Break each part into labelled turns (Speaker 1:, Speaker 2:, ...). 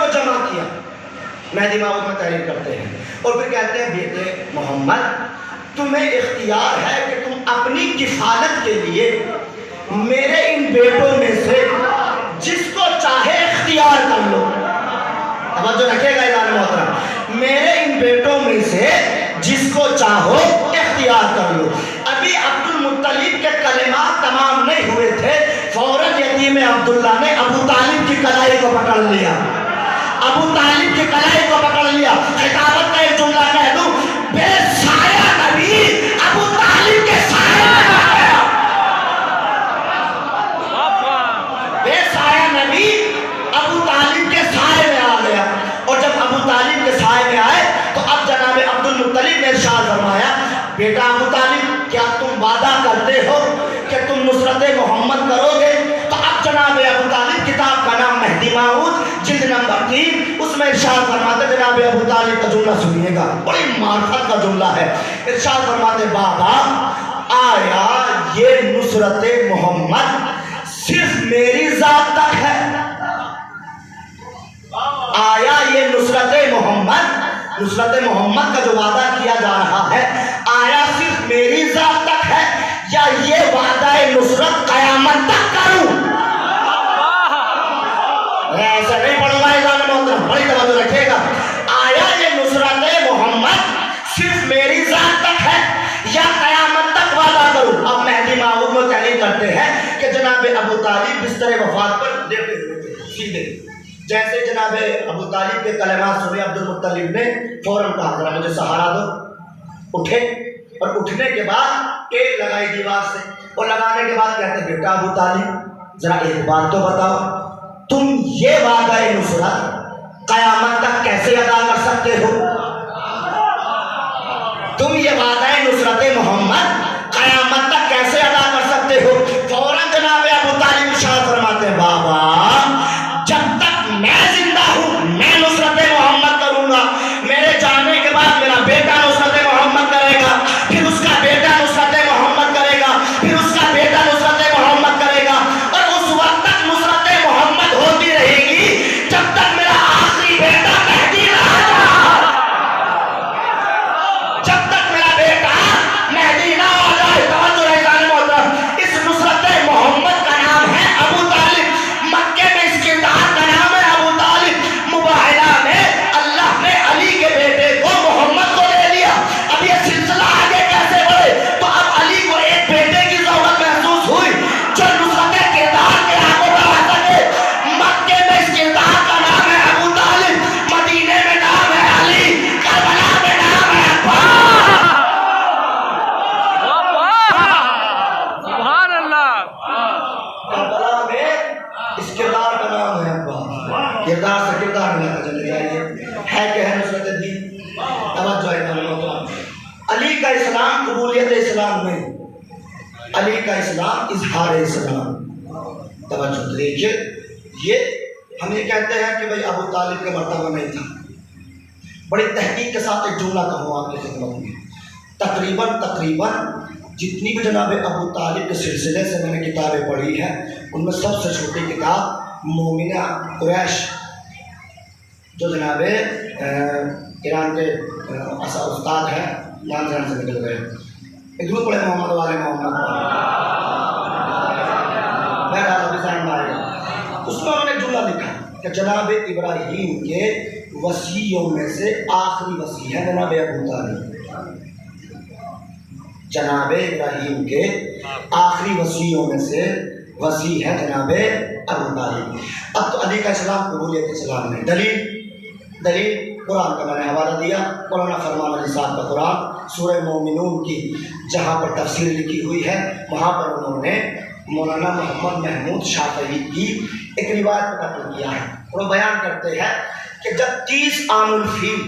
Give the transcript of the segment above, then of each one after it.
Speaker 1: کو جمع کیا، مہدی موعود میں تحریر کرتے ہیں، اور پھر کہتے ہیں بیٹے محمد تمہیں اختیار ہے کہ تم اپنی کفالت کے لیے میرے ان بیٹوں میں سے جس کو چاہے اختیار کر لو. توجہ رکھے گا اعلان محترم، میرے ان بیٹوں میں سے جس کو چاہو اختیار کر لو. ابھی عبد المطلب کے کلمات تمام نہیں ہوئے تھے، فوراً یتیم عبداللہ نے ابو طالب کی کلائی کو پکڑ لیا، ابو طالب کی کلائی کو پکڑ لیا. خطابت کا ایک جملہ کہہ دوں، بے سایہ نبی ابو طالب کے سایہ میں آ گیا. بے سایہ نبی ابو طالب کے سائے میں آ گیا. اور جب ابو طالب کے سائے میں آئے تو اب جناب عبد المطلب نے ارشاد فرمایا بیٹا ابو طالب کیا تم وعدہ کرتے ہو کہ تم نصرت محمد کرو گے؟ تو اب جناب ابو طالب، کتاب کا نام مہدی موعود جلد نمبر 3، اس میں ارشاد فرماتے جناب ابو طالب کا جملہ سنیے گا، بڑی معرفت کا جملہ ہے. ارشاد فرماتے بابا آیا یہ نصرت محمد صرف میری ذات تک ہے؟ آیا یہ نصرت محمد کا جو وعدہ کیا جا رہا ہے آیا صرف میری ذات تک ہے یا یہ وعدہ نصرت قیامت تک کروں؟ ایسا نہیں پڑھوں گا اعلان محترم، بڑی توجہ رکھیے گا. آیا یہ نصرت محمد صرف میری ذات تک ہے یا قیامت تک وعدہ کروں؟ اب مہدی موعود میں تحریر کرتے ہیں کہ جناب ابو طالب بستر وفات پر لیٹے ہوئے تھے سیدھے. جیسے جناب ابو طالب کے کلمات سنے عبد المطلب نے فوراً کہا ذرا مجھے سہارا دو. اٹھے اور اٹھنے کے بعد ٹیک لگائی دیوار سے، اور لگانے کے بعد کہتے بیٹا ابو طالب ذرا ایک بات تو بتاؤ، تم یہ وعدہ نصرت قیامت تک کیسے ادا کر سکتے ہو؟ تم یہ وعدہ نصرت محمد قیامت تک کیسے ادا کر سکتے ہو؟ فوراً جناب ابو طالب ارشاد فرماتے ہیں بابا جب تک میں زندہ ہوں میں نصرت محمد کروں گا، میرے جانے کے بعد میرا بیٹا نصرت محمد کرے گا، پھر اس کا بیٹا نصرت محمد کرے گا، پھر اس کا بیٹا نصرت محمد کرے گا، اور اس وقت تک نصرت محمد ہوتی رہے گی جب تک میرا آخری بیٹا مہدی نہ آ جائے. جب تک میرا بیٹا مہدی نہ آ جائے. توجہ ہے اعلان محترم، اس نصرت محمد کا نام ہے ابو طالب. مکے میں اس کردار کا نام ہے ابو طالب. مباہلہ میں اللہ نے علی کے بیٹے کو محمد کو دے دیا. اب یہ سلسلہ آگے کیسے بڑھے؟ تو اب علی کو ایک بیٹے کی ضرورت محسوس ہوئی جو نصرت کردار کے آگے بڑھا سکے. مکے میں اس کردار کا نام ہے ابو طالب، مدینے میں نام ہے علی، کربلا میں نام ہے عباس.
Speaker 2: سبحان اللہ.
Speaker 1: کربلا میں اس کردار کا نام ہے عباس. کردار سے کردار میں لے چلے جائیے، ہے کہ ہے نصرت دین. توجہ ہے محترم، علی کا اسلام قبولیت اسلام نہیں، علی کا اسلام اظہار اسلام. توجہ دیکھیے، یہ ہم یہ کہتے ہیں کہ بھئی ابو طالب کے مرتبہ نہیں تھا. بڑی تحقیق کے ساتھ ایک جملہ کہوں آپ کی خدمت میں، تقریباً جتنی بھی جناب ابو طالب کے سلسلے سے میں نے کتابیں پڑھی ہیں ان میں سب سے چھوٹی کتاب مومنہ قریش جو جناب ایران کے استاد ہیں، نام سے نکل گئے، ایک دور پڑے محمد والے محمد بہرحال ابھی ذہن میں آئے گا. اس میں انہوں نے جملہ لکھا کہ جناب ابراہیم کے وصیوں میں سے آخری وصی ہے جناب ابو طالب. جناب ابراہیم کے آخری وصیوں میں سے وصی ہے جناب ابو طالب. اب تو علی کا اسلام قبولیت اسلام ہے. دلیل قرآن کا میں نے حوالہ دیا، مولانا فرمان علی صاحب کا قرآن سورہ مومنون کی جہاں پر تفسیر لکھی ہوئی ہے وہاں پر انہوں نے مولانا محمد محمود شافعی کی ایک روایت کو نقل کیا ہے. وہ بیان کرتے ہیں کہ جب 30 عام الفیل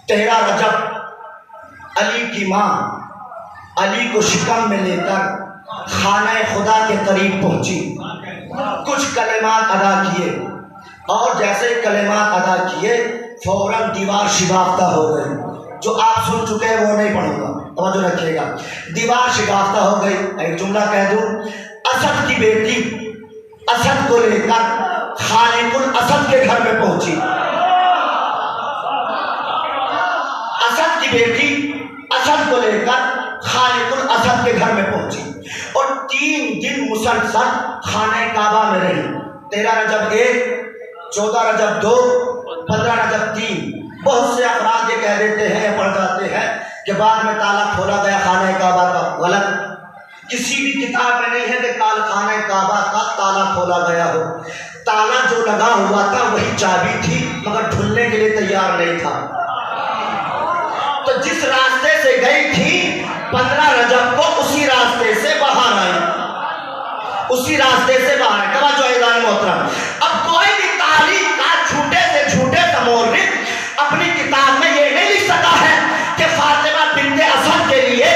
Speaker 1: 13 رجب علی کی ماں علی کو شکم میں لے کر خانہ خدا کے قریب پہنچی، کچھ کلمات ادا کیے اور جیسے کلمات ادا کیے فوراً دیوار شگافتہ ہو گئی. جو آپ سن چکے ہیں وہ نہیں پڑھوں گا، توجہ رکھیے گا. دیوار شگافتہ ہو گئی. ایک جملہ کہہ دوں، اسد کی بیٹی اسد کو لے کر خالق الاسد کے گھر میں پہنچی، اسد کی بیٹی اسد کو لے کر خالق الاسد کے گھر میں پہنچی اور 3 دن مسلسل خانہ کعبہ میں رہی۔ 13 رجب 1، 14 رجب 2، 15 رجب 3۔ بہت سے افراد یہ کہہ دیتے ہیں یا پڑھ جاتے ہیں کہ بعد میں تالا کھولا گیا خانہ کعبہ کا۔ غلط، کسی بھی کتاب میں نہیں ہے کہ خانہ کعبہ کا تالا کھولا گیا ہو۔ تالا جو لگا ہوا تھا وہی چابی تھی، مگر کھلنے کے لیے تیار نہیں تھا۔ تو جس راستے سے گئی تھی 15 رجب کو اسی راستے سے باہر آئی، اسی راستے سے باہر آئی۔ توجہ اعزاز محترم، اب کوئی بھی تاریخ کا جھوٹے سے جھوٹے مورخ اپنی کتاب میں یہ نہیں لکھ سکا ہے کہ فاطمہ بنت اسد کے لیے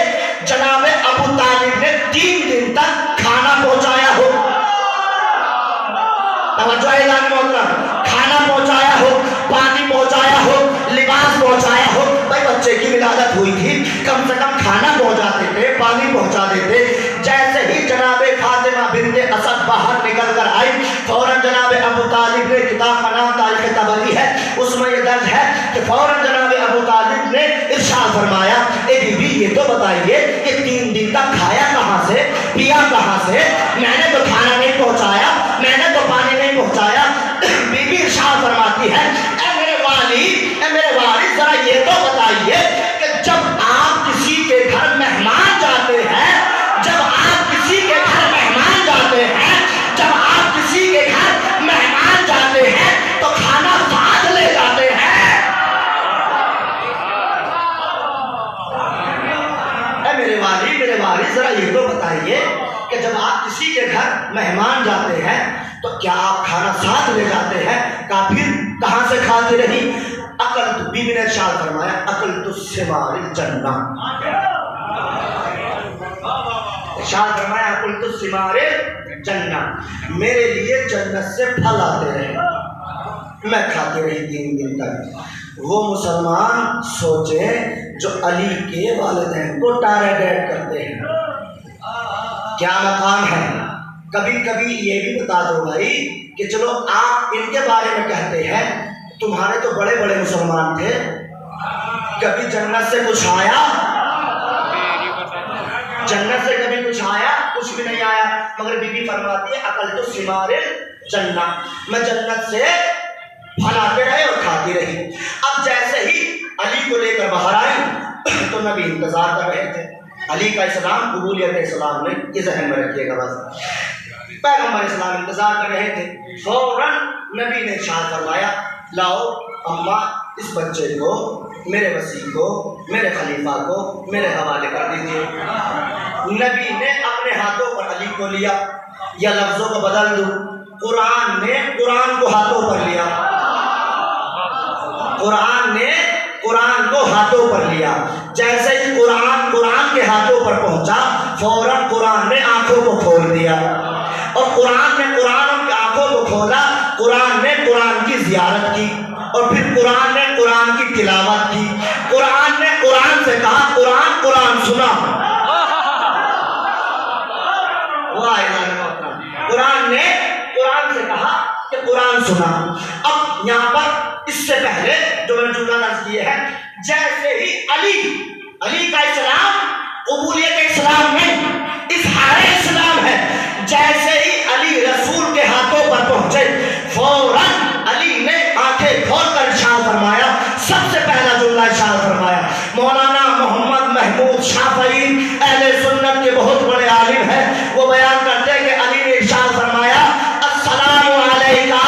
Speaker 1: جناب ابو طالب نے 3 دن تک کھانا پہنچایا ہو۔ توجہ اعزاز محترم، کھانا پہنچایا ہو، پانی پہنچایا ہو، لباس پہنچایا ہو۔ بھائی بچے کی ولادت ہوئی تھی، کم سے کم کھانا پہنچاتے تھے، پانی پہنچا دیتے۔ جیسے ہی جناب فاطمہ بنت اسد باہر نکل کر آئی، فوراً جناب ابو طالب نے، کتاب کا نام تاریخ طبری ہے، اس میں یہ درج ہے کہ فوراً جناب ابو طالب نے ارشاد فرمایا، اے بی بی یہ تو بتائیے کہ 3 دن تک کھایا کہاں سے، پیا کہاں سے؟ میں نے تو کھانا نہیں پہنچایا، میں نے تو پانی نہیں پہنچایا۔ بی بی ارشاد فرماتی ہے، اے میرے والد ذرا یہ تو بتائیے کہ جب آپ کسی کے گھر مہمان جاتے ہیں، جب آپ کسی کے گھر مہمان جاتے ہیں، جب آپ کسی کے گھر مہمان جاتے ہیں تو کھانا ساتھ لے جاتے ہیں۔ اے میرے والد ذرا یہ تو بتائیے کہ جب آپ کسی کے گھر مہمان جاتے ہیں تو کیا آپ کھانا ساتھ لے جاتے ہیں؟ پھر کہاں سے کھاتی رہی؟ بی بی نے ارشاد فرمایا، اکلت ثمار الجنہ، ارشاد فرمایا اکلت ثمار الجنہ، میرے لیے جنت سے پھل آتے رہے، میں کھاتی رہی 3 دن تک۔ وہ مسلمان سوچیں جو علی کے والدین کو ٹارگیٹ کرتے ہیں، کیا مقام ہے؟ کبھی کبھی یہ بھی بتا دو بھائی کہ چلو آپ ان کے بارے میں کہتے ہیں، تمہارے تو بڑے بڑے مسلمان تھے، کبھی جنت سے کچھ آیا؟ جنت سے کبھی کچھ آیا؟ کچھ بھی نہیں آیا۔ مگر بی بی فرماتی ہے اکلت ثمار الجنہ، میں جنت سے پھل آتے رہے اور کھاتی رہی۔ اب جیسے ہی علی کو لے کر باہر آئی تو نبی انتظار کر رہے تھے۔ علی کا اسلام، قبولیت اسلام میں، یہ ذہن میں رکھیے گا بس، پیغمبر اسلام انتظار کر رہے تھے۔ فوراً نبی نے ارشاد فرمایا، لاؤ اماں اس بچے کو، میرے وسیع کو، میرے خلیفہ کو میرے حوالے کر دیجیے۔ نبی نے اپنے ہاتھوں پر علی کو لیا، یا لفظوں کو بدل دوں، قرآن نے قرآن کو ہاتھوں پر لیا، قرآن نے قرآن کو ہاتھوں پر لیا۔ جیسے ہی قرآن کے ہاتھوں پر پہنچا، فوراً قرآن نے آنکھوں کو کھول دیا، اور قرآن نے قرآن کی آنکھوں کو کھولا۔ قرآن نے قرآن کی زیارت کی، اور پھر قرآن نے قرآن کی تلاوت کی۔ قرآن نے قرآن سے کہا، قرآن سنا۔ قرآن نے قرآن سے کہا کہ قرآن سنا۔ اب یہاں پر اس سے پہلے جو میں نے جملہ نقل کیا ہے، جیسے ہی علی کا اسلام قبولیت اسلام نہیں، اظہار اسلام ہے، جیسے ہی علی رسول کے ہاتھوں پر پہنچے، فوراً علی نے آنکھیں کھول کر ارشاد فرمایا، سب سے پہلا جملہ ارشاد فرمایا، مولانا محمد محمود شافعی اہل سنت کے بہت بڑے عالم ہیں، وہ بیان کرتے ہیں کہ علی نے ارشاد فرمایا، السلام علیکہ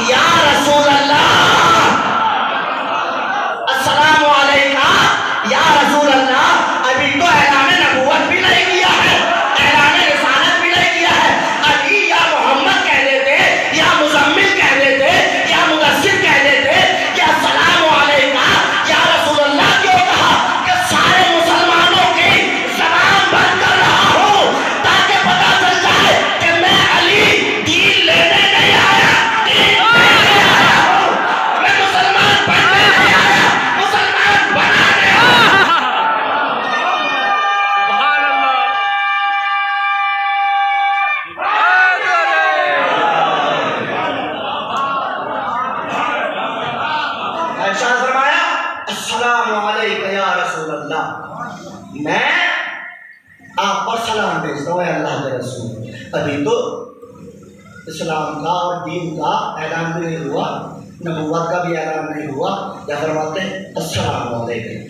Speaker 1: یا رسول اللہ، السلام علیکہ یا رسول اللہ۔ ابھی تو اعلان نبوت بھی نہیں کیا ہے، اعلان رسالت بھی نہیں کیا ہے، علی یا محمد کہہ دیتے یا مزمل کہہ دیتے۔ السلام علیکم یا رسول اللہ، میں آپ پر سلام بھیجتا ہوں اے اللہ کے رسول۔ ابھی تو اسلام کا اور دین کا اعلان بھی نہیں ہوا، نبوت کا بھی اعلان نہیں ہوا، یا فرماتے ہیں السلام علیکم۔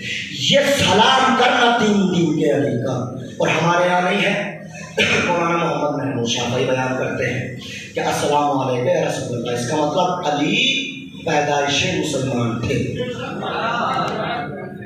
Speaker 1: یہ سلام کرنا دین کے علی کا، اور ہمارے یہاں نہیں ہے۔ مولانا محمد محمود شاہ بھائی بیان کرتے ہیں کہ السلام علیکم یا رسول اللہ، اس کا مطلب علی پیدائش مسلمان تھے۔